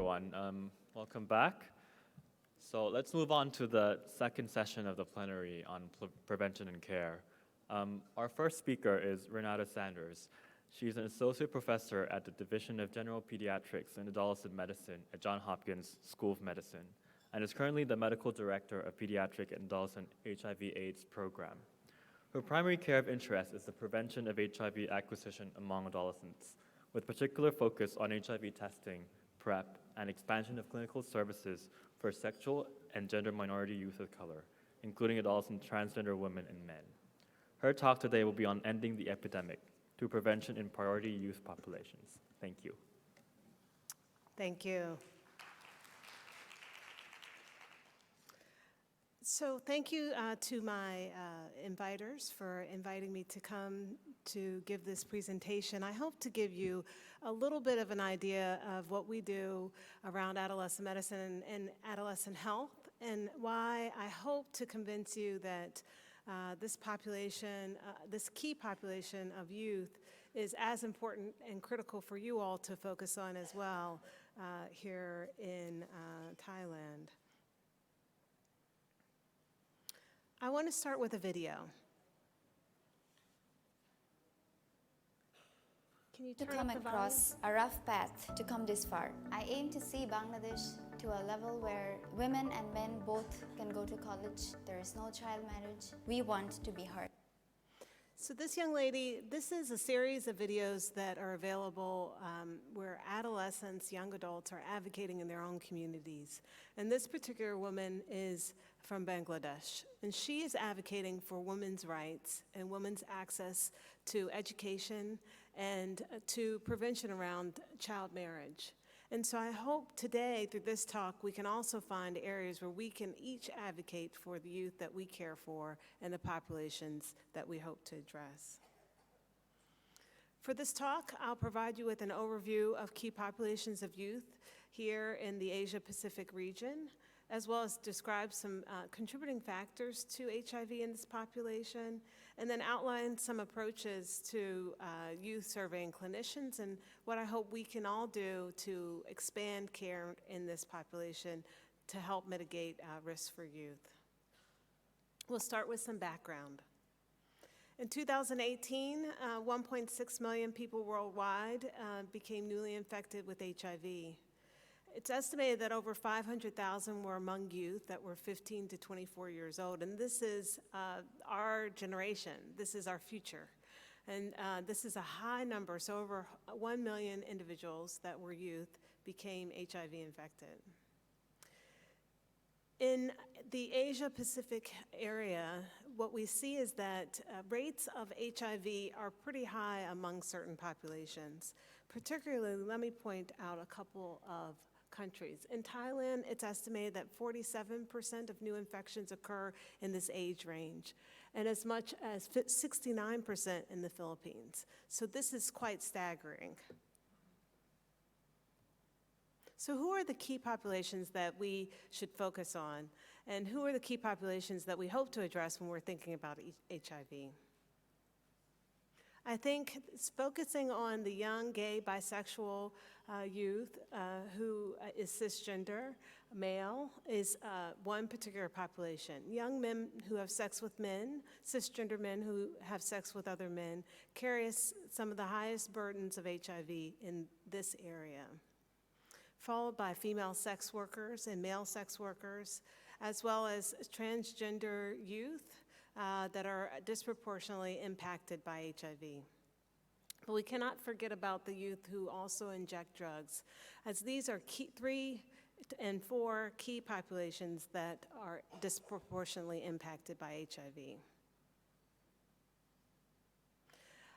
everyone. Welcome back. So let's move on to the second session of the plenary on prevention and care. Our first speaker is Renata Sanders. She's an associate professor at the Division of General Pediatrics and Adolescent Medicine at Johns Hopkins School of Medicine, and is currently the medical director of Pediatric and Adolescent HIV/AIDS program. Her primary care of interest is the prevention of HIV acquisition among adolescents, with particular focus on HIV testing, PrEP, and expansion of clinical services for sexual and gender minority youth of color, including adolescent transgender women and men. Her talk today will be on ending the epidemic through prevention in priority youth populations. Thank you. Thank you. So thank you to my inviters for inviting me to come to give this presentation. I hope to give you a little bit of an idea of what we do around adolescent medicine and adolescent health, and why I hope to convince you that this population, this key population of youth, is as important and critical for you all to focus on as well here in Thailand. I want to start with a video. Can you To turn come up the across a rough path to come this far. I aim to see Bangladesh to a level where women and men both can go to college. There is no child marriage. We want to be heard. So this young lady, this is a series of videos that are available where adolescents, young adults are advocating in their own communities. And this particular woman is from Bangladesh, and she is advocating for women's rights and women's access to education and to prevention around child marriage. And so I hope today, through this talk, we can also find areas where we can each advocate for the youth that we care for and the populations that we hope to address. For this talk, I'll provide you with an overview of key populations of youth here in the Asia-Pacific region, as well as describe some contributing factors to HIV in this population, and then outline some approaches to youth surveying clinicians and what I hope we can all do to expand care in this population to help mitigate risks for youth. We'll start with some background. In 2018, 1.6 million people worldwide became newly infected with HIV. It's estimated that over 500,000 were among youth that were 15 to 24 years old, and this is our generation. This is our future. And this is a high number, so over 1 million individuals that were youth became HIV infected. In the Asia-Pacific area, what we see is that rates of HIV are pretty high among certain populations. Particularly, let me point out a couple of countries. In Thailand, it's estimated that 47% of new infections occur in this age range, and as much as 69% in the Philippines. So this is quite staggering. So who are the key populations that we should focus on, and who are the key populations that we hope to address when we're thinking about HIV? I think it's focusing on the young, gay, bisexual youth who is cisgender, male, is one particular population. Young men who have sex with men, cisgender men who have sex with other men, carry some of the highest burdens of HIV in this area, followed by female sex workers and male sex workers, as well as transgender youth that are disproportionately impacted by HIV. But we cannot forget about the youth who also inject drugs, as these are 3 and 4 key populations that are disproportionately impacted by HIV.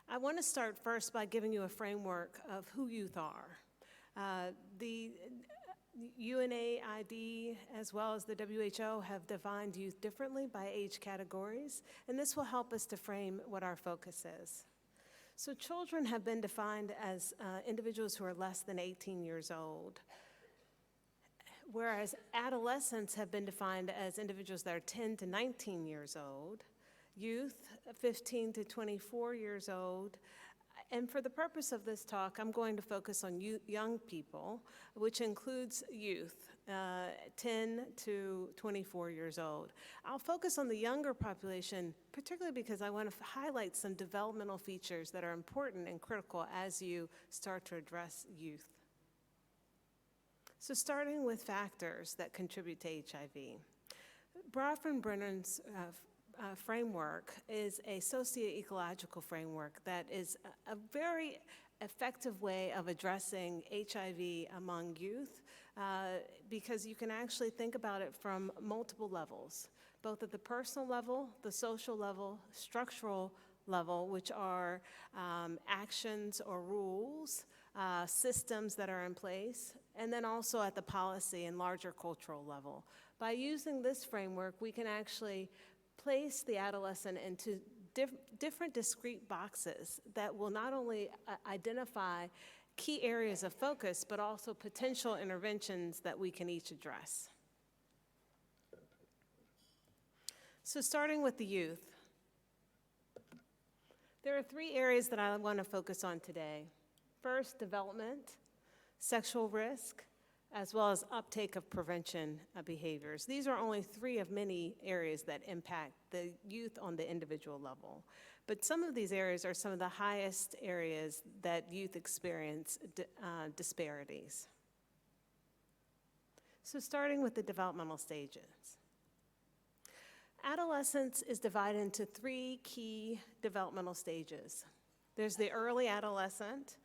I want to start first by giving you a framework of who youth are. The UNAID, as well as the WHO, have defined youth differently by age categories, and this will help us to frame what our focus is. So children have been defined as individuals who are less than 18 years old, whereas adolescents have been defined as individuals that are 10 to 19 years old, youth 15 to 24 years old, And for the purpose of this talk, I'm going to focus on young people, which includes youth, 10 to 24 years old. I'll focus on the younger population, particularly because I want to highlight some developmental features that are important and critical as you start to address youth. So starting with factors that contribute to HIV. Bronfenbrennan's framework is a socio-ecological framework that is a very effective way of addressing HIV among youth because you can actually think about it from multiple levels, both at the personal level, the social level, structural level, which are actions or rules, systems that are in place, and then also at the policy and larger cultural level. By using this framework, we can actually place the adolescent into different discrete boxes that will not only identify key areas of focus, but also potential interventions that we can each address. So starting with the youth, there are 3 areas that I want to focus on today. First, development, sexual risk, as well as uptake of prevention behaviors. These are only 3 of many areas that impact the youth on the individual level. But some of these areas are some of the highest areas that youth experience disparities. So starting with the developmental stages. Adolescence is divided into 3 key developmental stages. There's the early adolescent,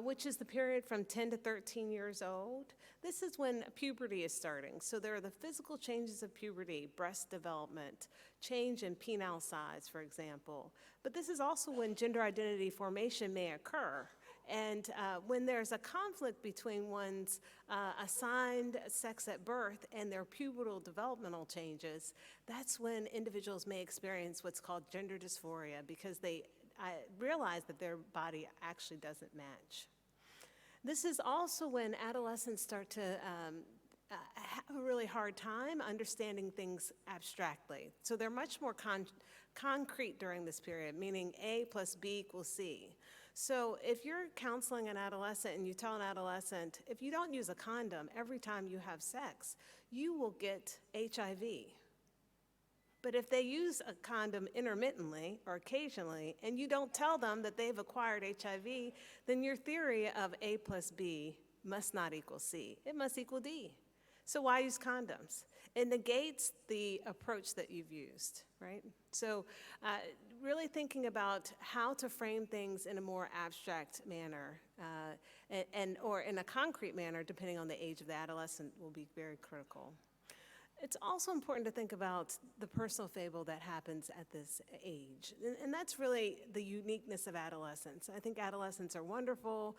which is the period from 10 to 13 years old. This is when puberty is starting. So there are the physical changes of puberty, breast development, change in penile size, for example. But this is also when gender identity formation may occur. And when there's a conflict between one's assigned sex at birth and their pubertal developmental changes, that's when individuals may experience what's called gender dysphoria because they realize that their body actually doesn't match. This is also when adolescents start to have a really hard time understanding things abstractly. So they're much more concrete during this period, meaning A plus B equals C. So if you're counseling an adolescent and you tell an adolescent, if you don't use a condom every time you have sex, you will get HIV. But if they use a condom intermittently or occasionally, and you don't tell them that they've acquired HIV, then your theory of A plus B must not equal C. It must equal D. So why use condoms? It negates the approach that you've used, right? So really thinking about how to frame things in a more abstract manner or in a concrete manner, depending on the age of the adolescent, will be very critical. It's also important to think about the personal fable that happens at this age. And that's really the uniqueness of adolescence. I think adolescents are wonderful.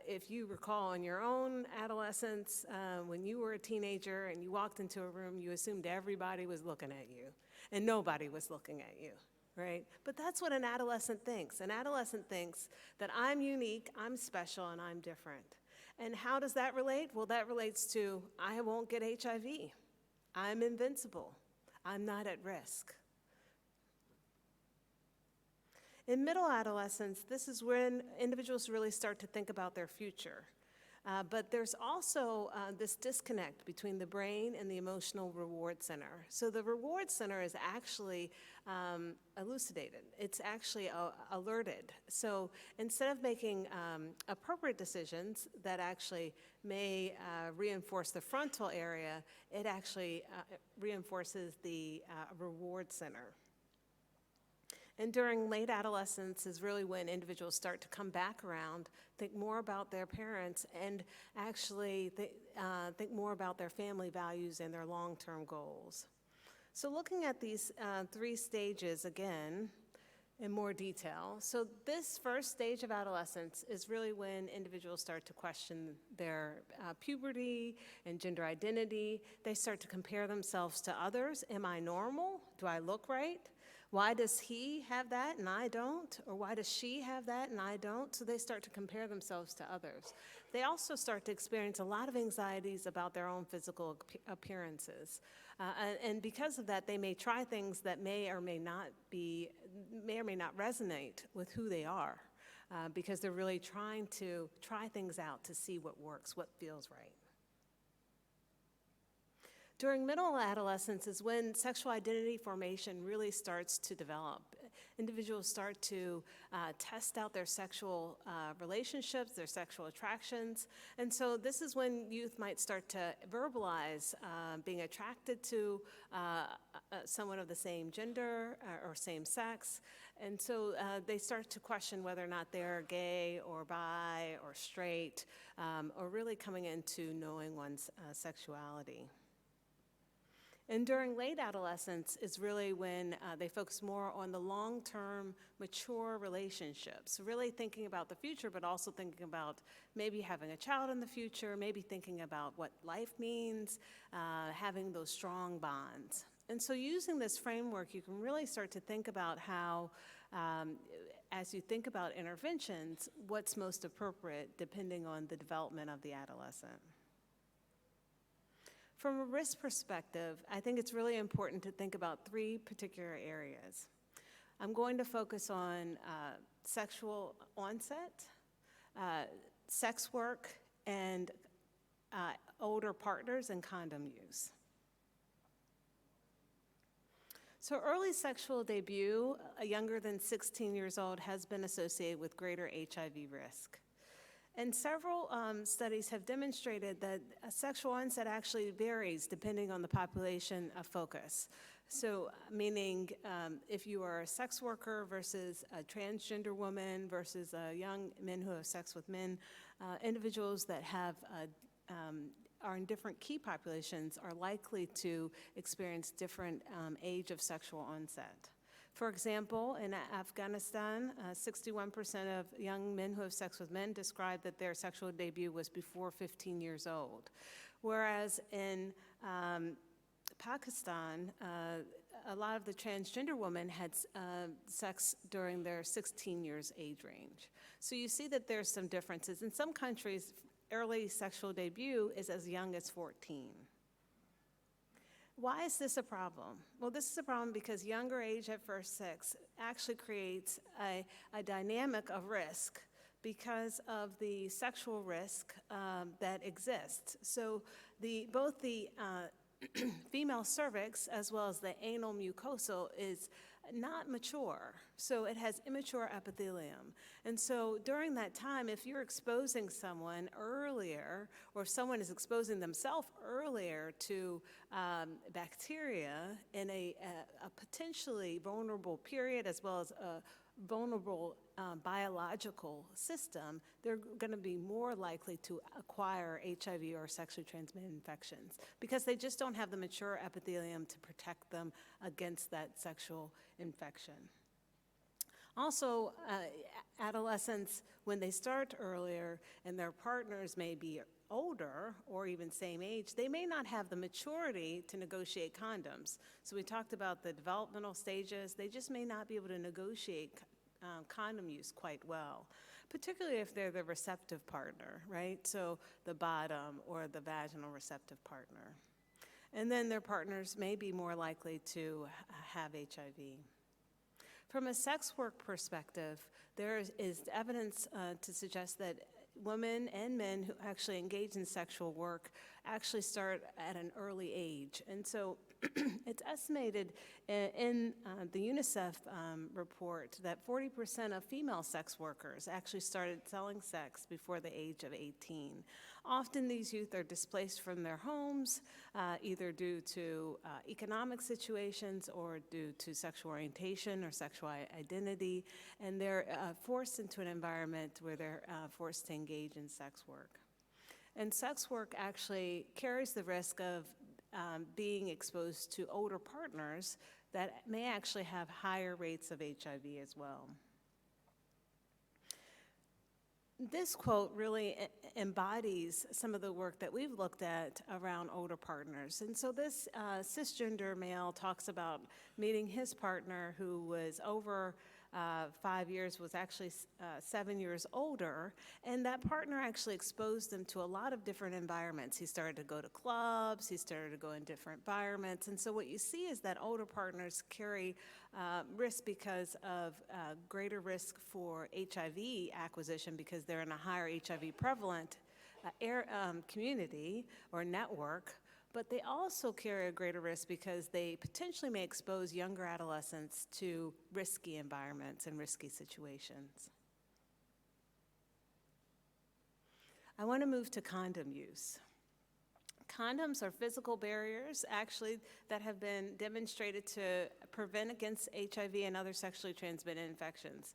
If you recall in your own adolescence, when you were a teenager and you walked into a room, you assumed everybody was looking at you and nobody was looking at you, right? But that's what an adolescent thinks. An adolescent thinks that I'm unique, I'm special, and I'm different. And how does that relate? Well, that relates to I won't get HIV. I'm invincible. I'm not at risk. In middle adolescence, this is when individuals really start to think about their future. But there's also this disconnect between the brain and the emotional reward center. So the reward center is actually elucidated. It's actually alerted. So instead of making appropriate decisions that actually may reinforce the frontal area, it actually reinforces the reward center. And during late adolescence is really when individuals start to come back around, think more about their parents, and actually think more about their family values and their long-term goals. So looking at these 3 stages again in more detail. So this first stage of adolescence is really when individuals start to question their puberty and gender identity. They start to compare themselves to others. Am I normal? Do I look right? Why does he have that and I don't? Or why does she have that and I don't? So they start to compare themselves to others. They also start to experience a lot of anxieties about their own physical appearances. And because of that, they may try things that may or may not resonate with who they are. because they're really trying to try things out to see what works, what feels right. During middle adolescence is when sexual identity formation really starts to develop. Individuals start to test out their sexual relationships, their sexual attractions, and so this is when youth might start to verbalize being attracted to someone of the same gender or same sex, and so they start to question whether or not they're gay or bi or straight, or really coming into knowing one's sexuality. And during late adolescence is really when they focus more on the long-term, mature relationships, really thinking about the future, but also thinking about maybe having a child in the future, maybe thinking about what life means, having those strong bonds. And so using this framework, you can really start to think about how, as you think about interventions, what's most appropriate depending on the development of the adolescent. From a risk perspective, I think it's really important to think about three particular areas. I'm going to focus on sexual onset, sex work, and older partners and condom use. So early sexual debut, younger than 16 years old, has been associated with greater HIV risk. And several studies have demonstrated that sexual onset actually varies depending on the population of focus. So meaning if you are a sex worker versus a transgender woman versus young men who have sex with men, individuals that have are in different key populations are likely to experience different age of sexual onset. For example, in Afghanistan, 61% of young men who have sex with men described that their sexual debut was before 15 years old. Whereas in Pakistan, a lot of the transgender women had sex during their 16 years age range. So you see that there's some differences. In some countries, early sexual debut is as young as 14. Why is this a problem? Well, this is a problem because younger age at first sex actually creates a dynamic of risk because of the sexual risk that exists. So both the female cervix as well as the anal mucosal is not mature, so it has immature epithelium. And so during that time, if you're exposing someone earlier, or if someone is exposing themselves earlier to bacteria in a potentially vulnerable period as well as a vulnerable biological system, they're going to be more likely to acquire HIV or sexually transmitted infections because they just don't have the mature epithelium to protect them against that sexual infection. Also, adolescents, when they start earlier and their partners may be older or even same age, they may not have the maturity to negotiate condoms. So we talked about the developmental stages. They just may not be able to negotiate condom use quite well, particularly if they're the receptive partner, right? So the bottom or the vaginal receptive partner. And then their partners may be more likely to have HIV. From a sex work perspective, there is evidence to suggest that women and men who actually engage in sexual work actually start at an early age. And so it's estimated in the UNICEF report that 40% of female sex workers actually started selling sex before the age of 18. Often these youth are displaced from their homes, either due to economic situations or due to sexual orientation or sexual identity, and they're forced into an environment where they're forced to engage in sex work. And sex work actually carries the risk of being exposed to older partners that may actually have higher rates of HIV as well. This quote really embodies some of the work that we've looked at around older partners. And so this cisgender male talks about meeting his partner who was over 5 years was actually 7 years older, and that partner actually exposed them to a lot of different environments. He started to go to clubs, he started to go in different environments, and so what you see is that older partners carry risk because of greater risk for HIV acquisition because they're in a higher HIV prevalent community or network, but they also carry a greater risk because they potentially may expose younger adolescents to risky environments and risky situations. I want to move to condom use. Condoms are physical barriers, actually, that have been demonstrated to prevent against HIV and other sexually transmitted infections.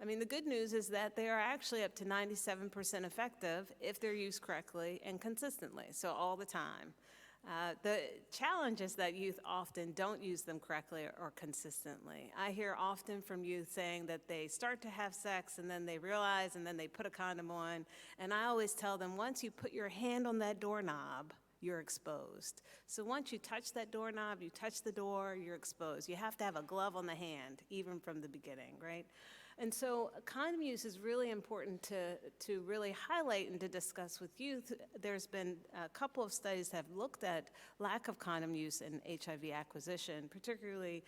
I mean, the good news is that they are actually up to 97% effective if they're used correctly and consistently, so all the time. The challenge is that youth often don't use them correctly or consistently. I hear often from youth saying that they start to have sex and then they realize and then they put a condom on, and I always tell them once you put your hand on that doorknob, you're exposed. So once you touch that doorknob, you touch the door, you're exposed. You have to have a glove on the hand, even from the beginning, right? And so condom use is really important to really highlight and to discuss with youth. There's been a couple of studies that have looked at lack of condom use in HIV acquisition, particularly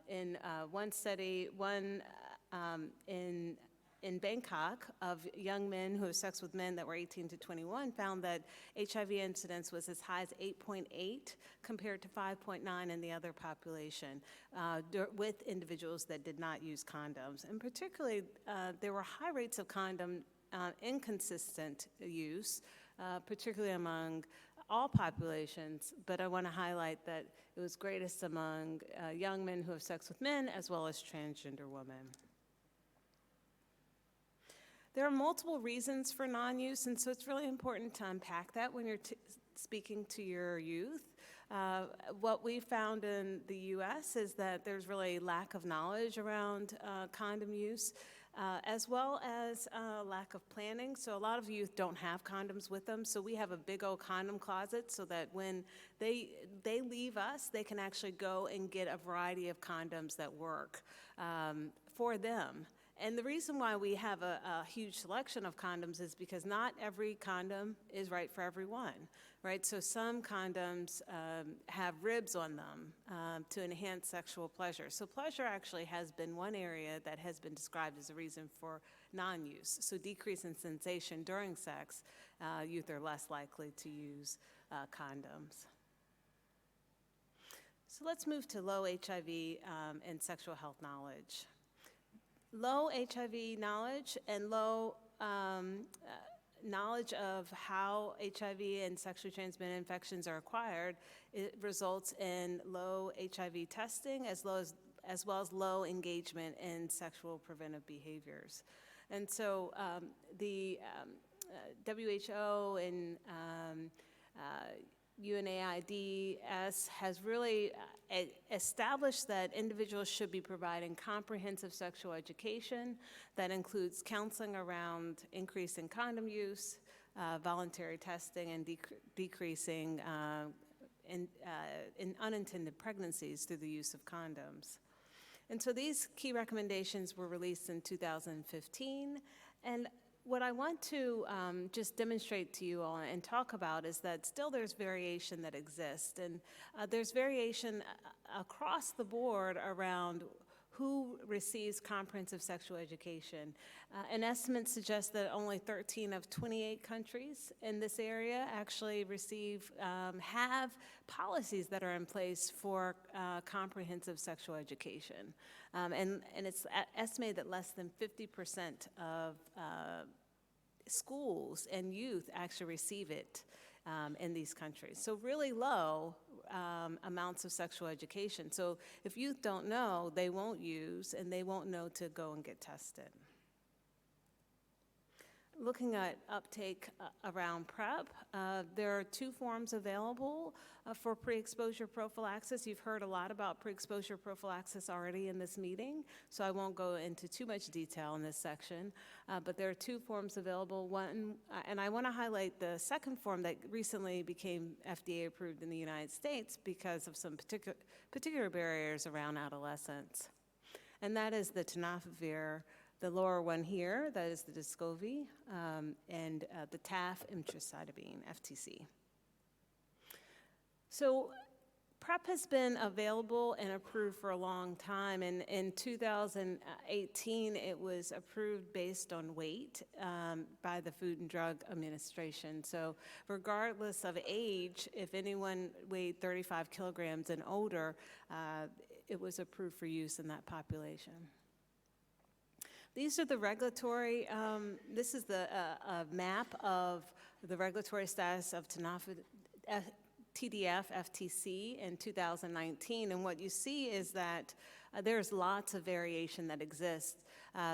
in one study, in Bangkok of young men who have sex with men that were 18 to 21 found that HIV incidence was as high as 8.8 compared to 5.9 in the other population with individuals that did not use condoms. And particularly, there were high rates of condom inconsistent use, particularly among all populations, but I want to highlight that it was greatest among young men who have sex with men as well as transgender women. There are multiple reasons for non-use, and so it's really important to unpack that when you're speaking to your youth. What we found in the U.S. is that there's really lack of knowledge around condom use, as well as lack of planning. So a lot of youth don't have condoms with them, so we have a big old condom closet so that when they leave us, they can actually go and get a variety of condoms that work for them. And the reason why we have a huge selection of condoms is because not every condom is right for everyone, right? So some condoms have ribs on them to enhance sexual pleasure. So pleasure actually has been one area that has been described as a reason for non-use. So decrease in sensation during sex, youth are less likely to use condoms. So let's move to low HIV and sexual health knowledge. Low HIV knowledge and low knowledge of how HIV and sexually transmitted infections are acquired, it results in low HIV testing as well as low engagement in sexual preventive behaviors. And so the WHO and UNAIDS has really established that individuals should be providing comprehensive sexual education that includes counseling around increasing condom use, voluntary testing, and decreasing in unintended pregnancies through the use of condoms. And so these key recommendations were released in 2015, and what I want to just demonstrate to you all and talk about is that still there's variation that exists, and there's variation across the board around who receives comprehensive sexual education. An estimate suggests that only 13 of 28 countries in this area actually have policies that are in place for comprehensive sexual education. And it's estimated that less than 50% of schools and youth actually receive it in these countries. So really low amounts of sexual education. So if youth don't know, they won't use, and they won't know to go and get tested. Looking at uptake around PrEP, there are two forms available for pre-exposure prophylaxis. You've heard a lot about pre-exposure prophylaxis already in this meeting, so I won't go into too much detail in this section, but there are two forms available. One, and I want to highlight the second form that recently became FDA approved in the United States because of some particular barriers around adolescence. and that is the tenofovir. The lower one here, that is the Descovy, and the TAF emtricitabine, FTC. So PrEP has been available and approved for a long time, and in 2018 it was approved based on weight by the Food and Drug Administration. So regardless of age, if anyone weighed 35 kilograms and older, it was approved for use in that population. These are the regulatory, this is the map of the regulatory status of TDF FTC in 2019, and what you see is that there's lots of variation that exists.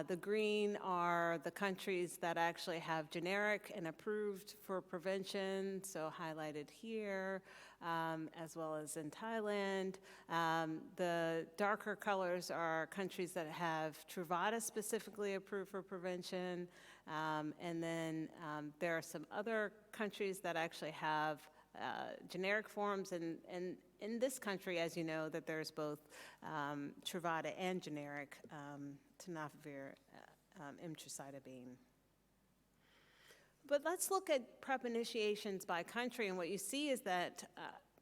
The green are the countries that actually have generic and approved for prevention, so highlighted here, as well as in Thailand. The darker colors are countries that have Truvada specifically approved for prevention, and then there are some other countries that actually have generic forms, and in this country, as you know, that there's both Truvada and generic tenofovir emtricitabine. But let's look at PrEP initiations by country, and what you see is that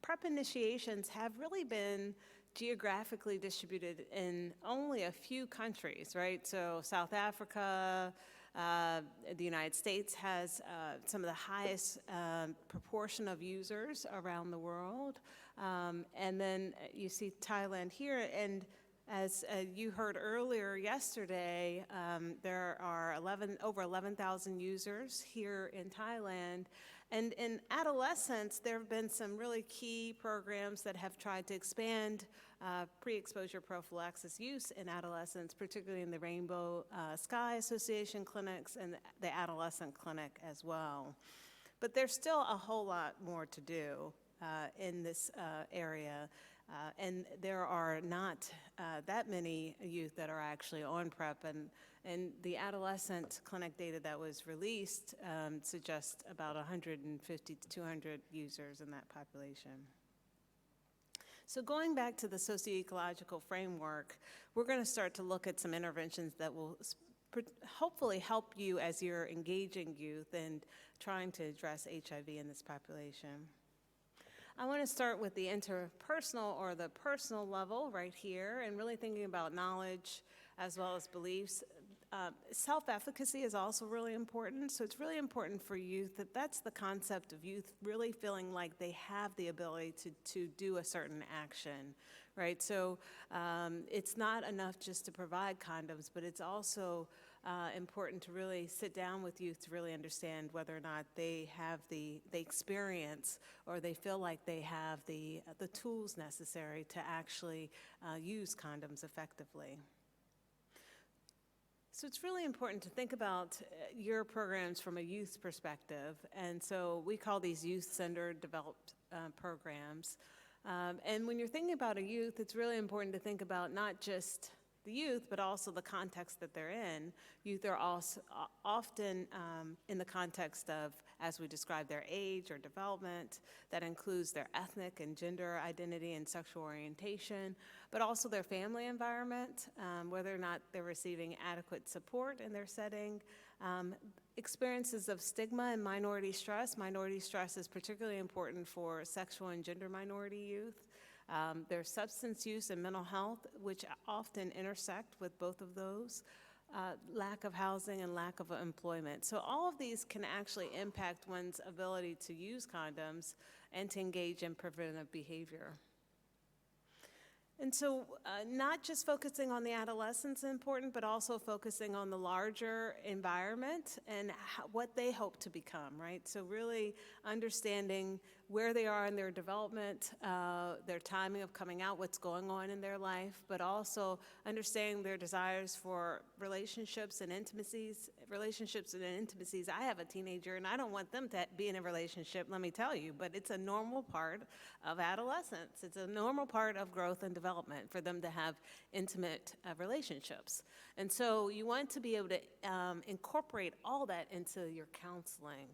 PrEP initiations have really been geographically distributed in only a few countries, right? So South Africa, the United States has some of the highest proportion of users around the world. And then you see Thailand here, and as you heard earlier yesterday, there are over 11,000 users here in Thailand. And in adolescents, there have been some really key programs that have tried to expand pre-exposure prophylaxis use in adolescents, particularly in the Rainbow Sky Association clinics and the adolescent clinic as well. But there's still a whole lot more to do in this area. And there are not that many youth that are actually on PrEP, and the adolescent clinic data that was released suggests about 150 to 200 users in that population. So going back to the socio-ecological framework, we're going to start to look at some interventions that will hopefully help you as you're engaging youth and trying to address HIV in this population. I want to start with the interpersonal or the personal level right here, and really thinking about knowledge as well as beliefs. Self-efficacy is also really important, so it's really important for youth that's the concept of youth really feeling like they have the ability to do a certain action, right? So it's not enough just to provide condoms, but it's also important to really sit down with youth to really understand whether or not they have the experience or they feel like they have the tools necessary to actually use condoms effectively. So it's really important to think about your programs from a youth perspective, and so we call these youth-centered developed programs. And when you're thinking about a youth, it's really important to think about not just the youth, but also the context that they're in. Youth are also often in the context of, as we describe, their age or development. That includes their ethnic and gender identity and sexual orientation, but also their family environment, whether or not they're receiving adequate support in their setting. Experiences of stigma and minority stress. Minority stress is particularly important for sexual and gender minority youth. There's substance use and mental health, which often intersect with both of those. Lack of housing and lack of employment. So all of these can actually impact one's ability to use condoms and to engage in preventive behavior. And so not just focusing on the adolescents is important, but also focusing on the larger environment and what they hope to become, right? So really understanding where they are in their development, their timing of coming out, what's going on in their life, but also understanding their desires for relationships and intimacies. I have a teenager and I don't want them to be in a relationship, let me tell you, but it's a normal part of adolescence. It's a normal part of growth and development for them to have intimate relationships. And so you want to be able to incorporate all that into your counseling.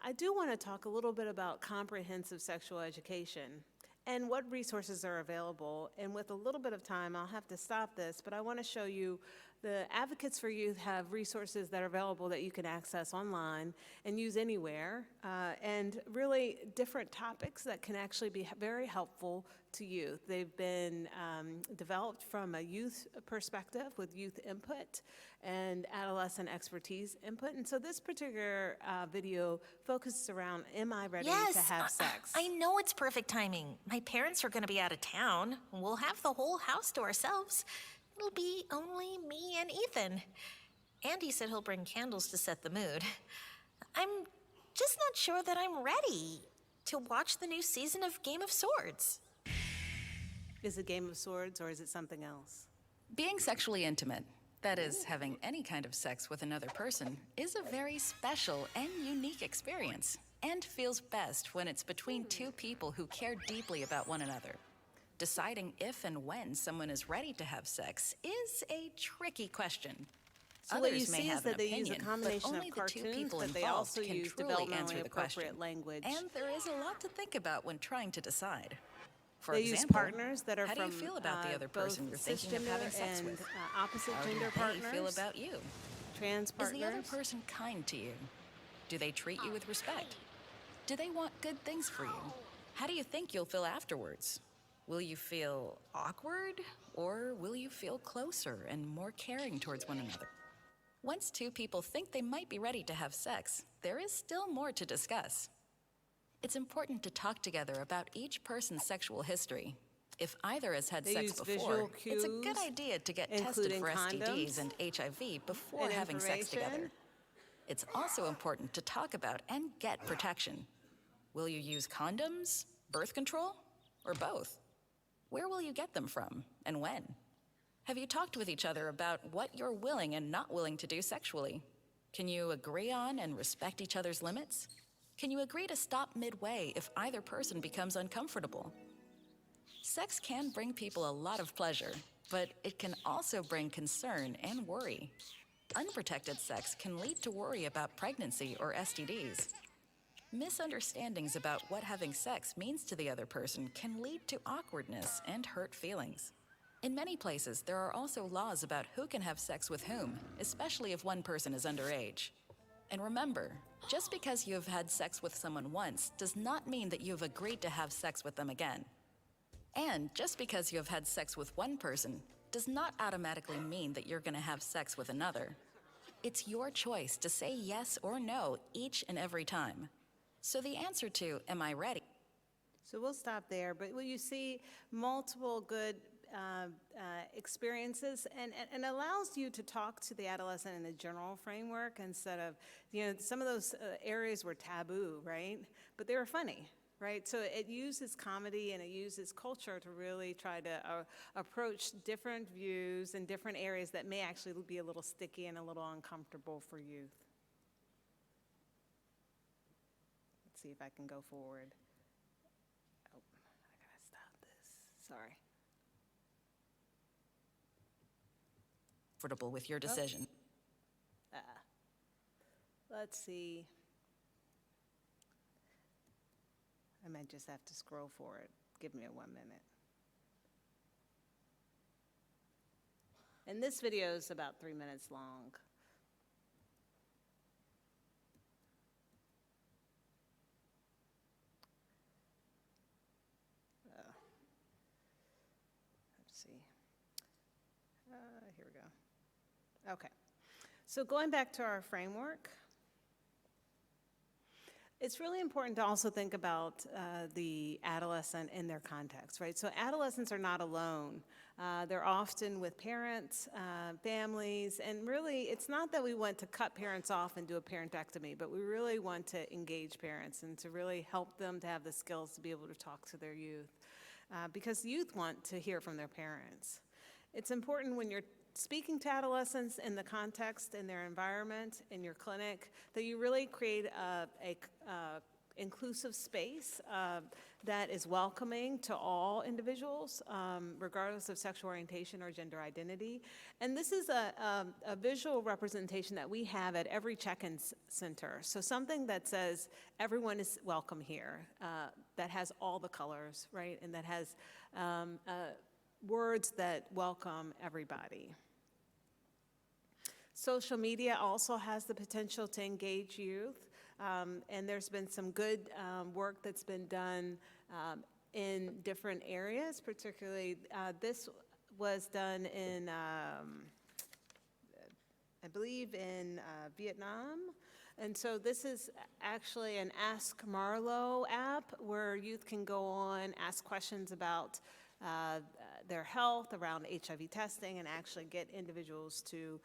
I do want to talk a little bit about comprehensive sexual education. and what resources are available. And with a little bit of time, I'll have to stop this, but I want to show you the Advocates for Youth have resources that are available that you can access online and use anywhere, and really different topics that can actually be very helpful to youth. They've been developed from a youth perspective with youth input and adolescent expertise input. And so this particular video focuses around, am I ready to have sex? I know it's perfect timing. My parents are going to be out of town. We'll have the whole house to ourselves. It'll be only me and Ethan. Andy said he'll bring candles to set the mood. I'm just not sure that I'm ready to watch the new season of Game of Swords. Is it Game of Swords or is it something else? Being sexually intimate, that is, having any kind of sex with another person, is a very special and unique experience, and feels best when it's between two people who care deeply about one another. Deciding if and when someone is ready to have sex is a tricky question. So what you Others may see is have an that they use a opinion, combination but only of the two cartoons, people but they involved also can use truly answer developmentally the question. appropriate language. And there is a lot to think about when trying to decide. For They use example, partners that are how from do you feel about the other both person you're thinking of cisgender having sex and with? opposite How do gender they partners, feel about you? trans Is partners. the other person kind to you? Do they treat you with respect? Do they want good things for you? How do you think you'll feel afterwards? Will you feel awkward, or will you feel closer and more caring towards one another? Once two people think they might be ready to have sex, there is still more to discuss. It's important to talk together about each person's sexual history. If either has had They sex use before, visual it's a good cues, idea to get tested including for STDs condoms and HIV before and having sex together. information. It's also important to talk about and get protection. Will you use condoms, birth control, or both? Where will you get them from, and when? Have you talked with each other about what you're willing and not willing to do sexually? Can you agree on and respect each other's limits? Can you agree to stop midway if either person becomes uncomfortable? Sex can bring people a lot of pleasure, but it can also bring concern and worry. Unprotected sex can lead to worry about pregnancy or STDs. Misunderstandings about what having sex means to the other person can lead to awkwardness and hurt feelings. In many places, there are also laws about who can have sex with whom, especially if one person is underage. And remember, just because you have had sex with someone once does not mean that you have agreed to have sex with them again. And just because you have had sex with one person does not automatically mean that you're going to have sex with another. It's your choice to say yes or no each and every time. So the answer to, am I ready? So we'll stop there, but will you see multiple good experiences and allows you to talk to the adolescent in a general framework instead of, some of those areas were taboo, right? But they were funny, right? So it uses comedy and it uses culture to really try to approach different views and different areas that may actually be a little sticky and a little uncomfortable for youth. Let's see if I can go forward. Oh, I gotta stop this, sorry. Comfortable with your decision. Let's see. I might just have to scroll forward. Give me 1 minute. And this video is about 3 minutes long. Let's see. Here we go. Okay. So going back to our framework, it's really important to also think about the adolescent in their context, right? So adolescents are not alone. They're often with parents, families, and really it's not that we want to cut parents off and do a parentectomy, but we really want to engage parents and to really help them to have the skills to be able to talk to their youth, because youth want to hear from their parents. It's important when you're speaking to adolescents in the context, in their environment, in your clinic, that you really create inclusive space that is welcoming to all individuals, regardless of sexual orientation or gender identity. And this is a visual representation that we have at every check-in center. So something that says everyone is welcome here, that has all the colors, right? And that has words that welcome everybody. Social media also has the potential to engage youth. And there's been some good work that's been done in different areas, particularly this was done in, I believe, in Vietnam. And so this is actually an Ask Marlo app where youth can go on, ask questions about their health, around HIV testing, and actually get individuals to,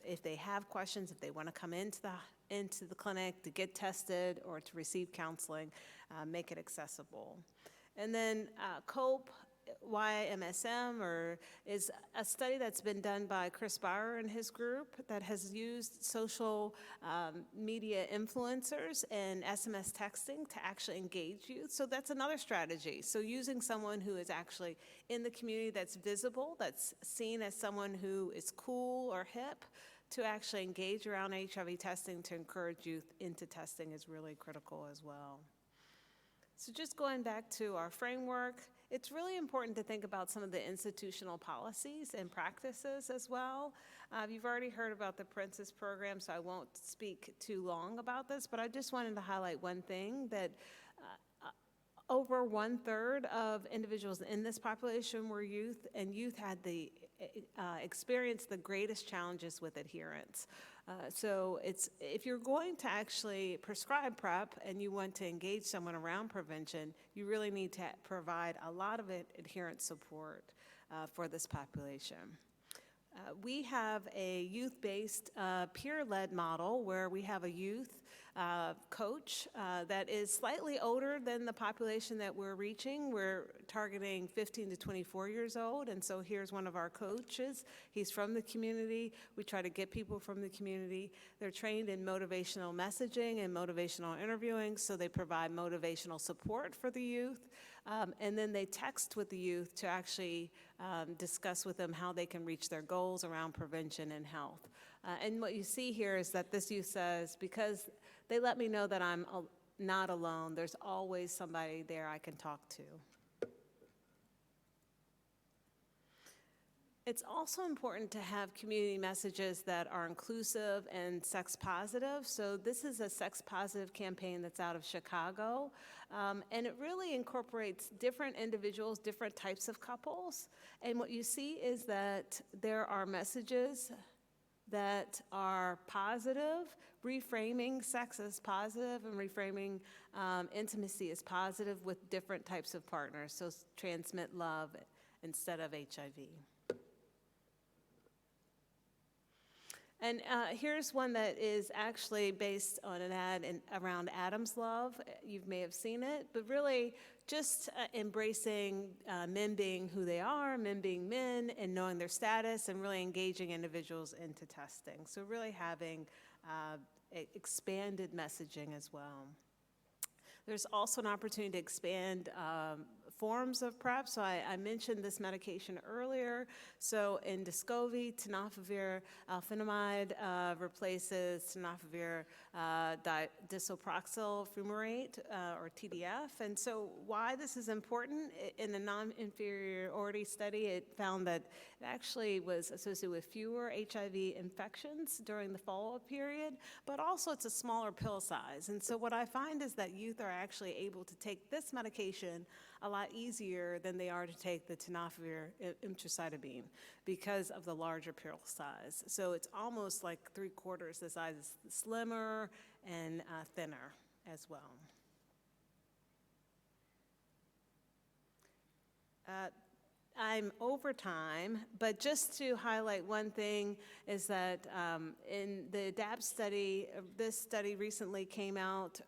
if they have questions, if they want to come into the clinic to get tested or to receive counseling, make it accessible. And then COPE, YMSM, is a study that's been done by Chris Bauer and his group that has used social media influencers and SMS texting to actually engage youth. So that's another strategy. So using someone who is actually in the community, that's visible, that's seen as someone who is cool or hip, to actually engage around HIV testing to encourage youth into testing is really critical as well. So just going back to our framework, it's really important to think about some of the institutional policies and practices as well. You've already heard about the Princess program, so I won't speak too long about this, but I just wanted to highlight one thing, that over 1/3 of individuals in this population were youth, and youth had experienced the greatest challenges with adherence. So if you're going to actually prescribe PrEP and you want to engage someone around prevention, you really need to provide a lot of adherence support for this population. We have a youth-based peer-led model where we have a youth coach that is slightly older than the population that we're reaching. We're targeting 15 to 24 years old, and so here's one of our coaches. He's from the community. We try to get people from the community. They're trained in motivational messaging and motivational interviewing, so they provide motivational support for the youth. And then they text with the youth to actually discuss with them how they can reach their goals around prevention and health. And what you see here is that this youth says, because they let me know that I'm not alone, there's always somebody there I can talk to. It's also important to have community messages that are inclusive and sex positive. So this is a sex positive campaign that's out of Chicago. And it really incorporates different individuals, different types of couples. And what you see is that there are messages that are positive, reframing sex as positive and reframing intimacy as positive with different types of partners. So transmit love instead of HIV. And here's one that is actually based on an ad around Adam's Love. You may have seen it, but really just embracing men being who they are, men being men, and knowing their status, and really engaging individuals into testing. So really having expanded messaging as well. There's also an opportunity to expand forms of PrEP. So I mentioned this medication earlier. So in Descovy, tenofovir alafenamide replaces tenofovir disoproxil fumarate, or TDF. And so why this is important, in the non-inferiority study, it found that it actually was associated with fewer HIV infections during the follow-up period, but also it's a smaller pill size. And so what I find is that youth are actually able to take this medication a lot easier than they are to take the tenofovir emtricitabine because of the larger pill size. So it's almost like 3/4 the size, is slimmer and thinner as well. I'm over time, but just to highlight one thing is that in the ADAPT study, this study recently came out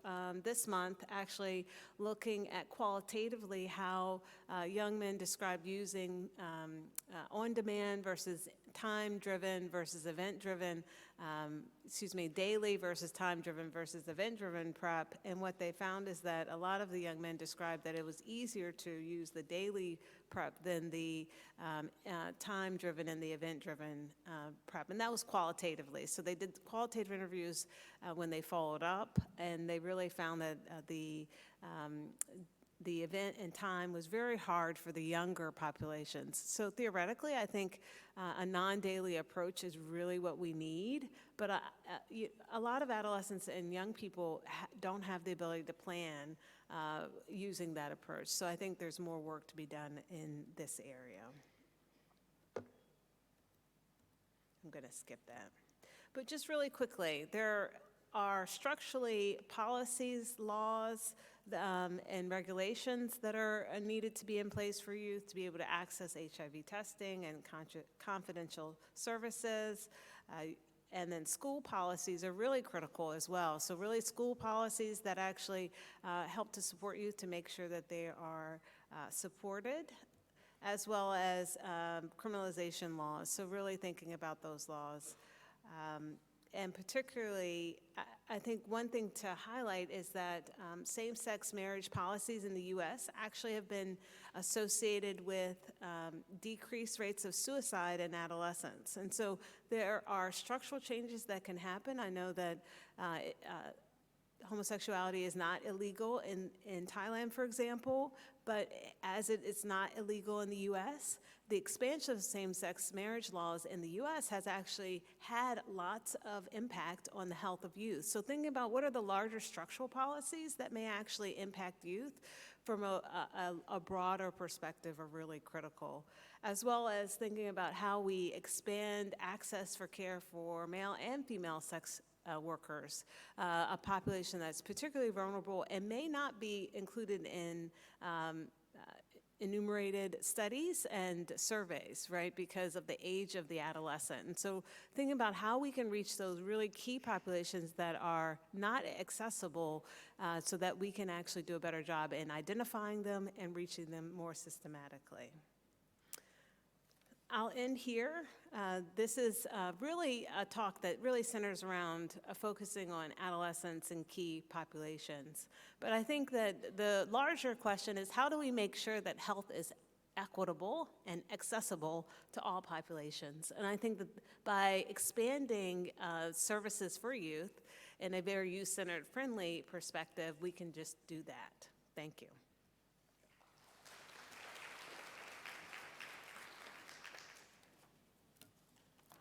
this month, actually looking at qualitatively how young men describe using on-demand versus time-driven versus event-driven, daily versus time-driven versus event-driven PrEP. And what they found is that a lot of the young men described that it was easier to use the daily PrEP than the time-driven and the event-driven PrEP. And that was qualitatively. So they did qualitative interviews when they followed up, and they really found that the event and time was very hard for the younger populations. So theoretically, I think a non-daily approach is really what we need, but a lot of adolescents and young people don't have the ability to plan using that approach. So I think there's more work to be done in this area. I'm going to skip that. But just really quickly, there are structurally policies, laws, and regulations that are needed to be in place for youth to be able to access HIV testing and confidential services. And then school policies are really critical as well. So really school policies that actually help to support youth to make sure that they are supported, as well as criminalization laws. So really thinking about those laws. And particularly, I think one thing to highlight is that same-sex marriage policies in the U.S. actually have been associated with decreased rates of suicide in adolescents. And so there are structural changes that can happen. I know that homosexuality is not illegal in Thailand, for example, but as it's not illegal in the U.S., the expansion of same-sex marriage laws in the U.S. has actually had lots of impact on the health of youth. So thinking about what are the larger structural policies that may actually impact youth from a broader perspective are really critical, as well as thinking about how we expand access for care for male and female sex workers, a population that's particularly vulnerable and may not be included in enumerated studies and surveys, right, because of the age of the adolescent. And so thinking about how we can reach those really key populations that are not accessible so that we can actually do a better job in identifying them and reaching them more systematically. I'll end here. This is really a talk that really centers around focusing on adolescents and key populations. But I think that the larger question is how do we make sure that health is equitable and accessible to all populations? And I think that by expanding services for youth in a very youth-centered, friendly perspective, we can just do that. Thank you.